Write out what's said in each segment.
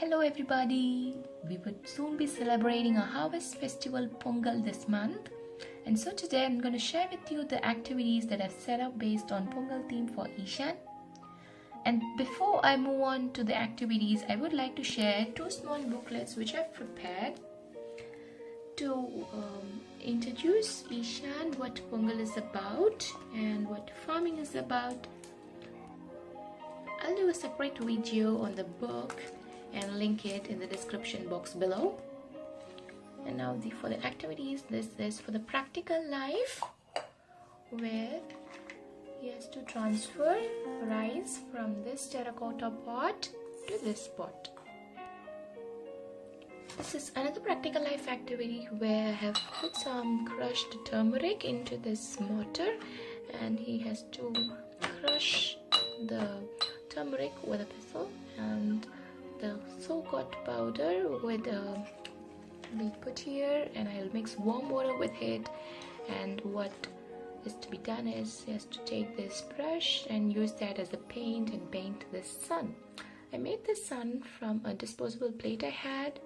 Hello everybody! We would soon be celebrating a harvest festival Pongal this month, and so today I'm going to share with you the activities that I've set up based on Pongal theme for Ishan. And before I move on to the activities, I would like to share two small booklets which I've prepared to introduce Ishan, what Pongal is about and what farming is about. I'll do a separate video on the book and link it in the description box below. And now for the activities, this is for the practical life, where he has to transfer rice from this terracotta pot to this pot. This is another practical life activity where I have put some crushed turmeric into this mortar, and he has to crush the turmeric with a pestle, and the so-called powder will be put here, and I'll mix warm water with it. And what is to be done is he has to take this brush and use that as a paint and paint this sun. I made this sun from a disposable plate I had.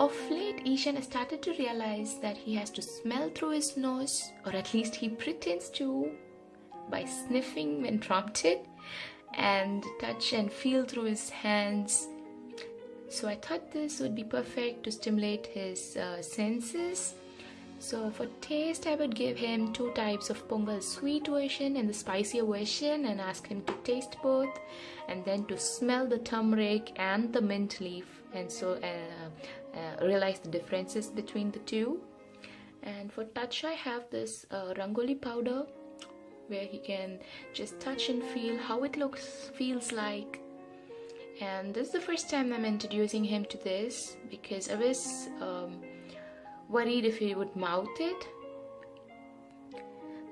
Of late, Ishan has started to realize that he has to smell through his nose, or at least he pretends to, by sniffing when prompted, and touch and feel through his hands. So I thought this would be perfect to stimulate his senses. So for taste, I would give him two types of Pongal, sweet version and the spicier version, and ask him to taste both, and then to smell the turmeric and the mint leaf, and so realize the differences between the two. And for touch, I have this rangoli powder, where he can just touch and feel how it feels like. And this is the first time I'm introducing him to this, because I was worried if he would mouth it.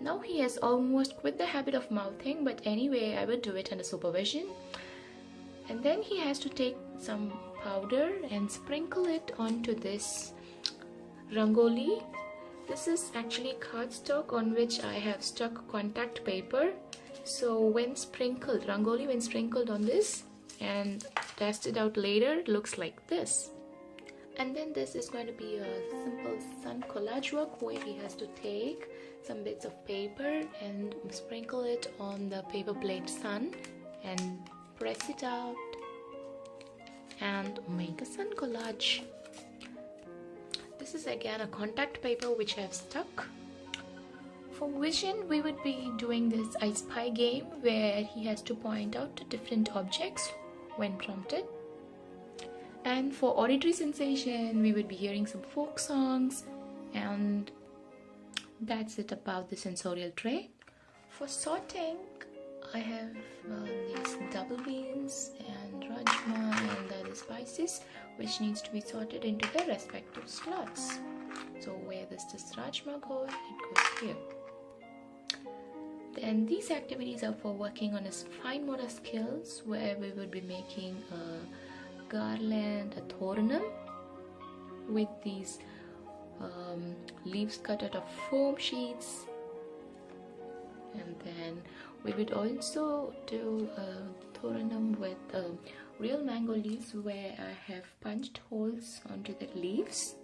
Now he has almost quit the habit of mouthing, but anyway, I would do it under supervision. And then he has to take some powder and sprinkle it onto this rangoli. This is actually cardstock on which I have stuck contact paper. So when sprinkled, rangoli when sprinkled on this and tested out later, it looks like this. And then this is going to be a simple sun collage work, where he has to take some bits of paper and sprinkle it on the paper plate sun and press it out and make a sun collage. This is again a contact paper which I have stuck. For vision, we would be doing this I Spy game, where he has to point out to different objects when prompted. And for auditory sensation, we would be hearing some folk songs, and that's it about the sensorial tray. For sorting, I have these double beans and rajma and the other spices, which needs to be sorted into their respective slots. So where does this rajma go? It goes here. Then these activities are for working on his fine motor skills, where we would be making a garland, a thoranam, with these leaves cut out of foam sheets. And then we would also do a thoranam with real mango leaves, where I have punched holes onto the leaves.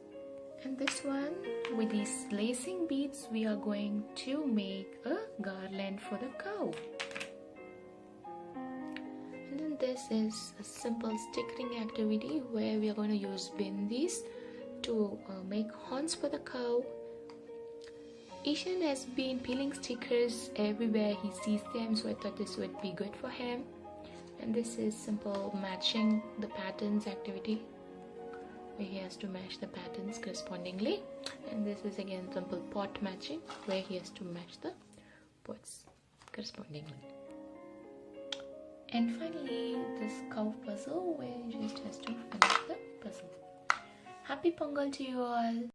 And this one, with these lacing beads, we are going to make a garland for the cow. And then this is a simple stickering activity, where we are going to use bindis to make horns for the cow. Ishan has been peeling stickers everywhere he sees them, so I thought this would be good for him. And this is simple matching the patterns activity, where he has to match the patterns correspondingly. And this is again simple pot matching, where he has to match the pots correspondingly. And finally, this cow puzzle, where he just has to finish the puzzle. Happy Pongal to you all!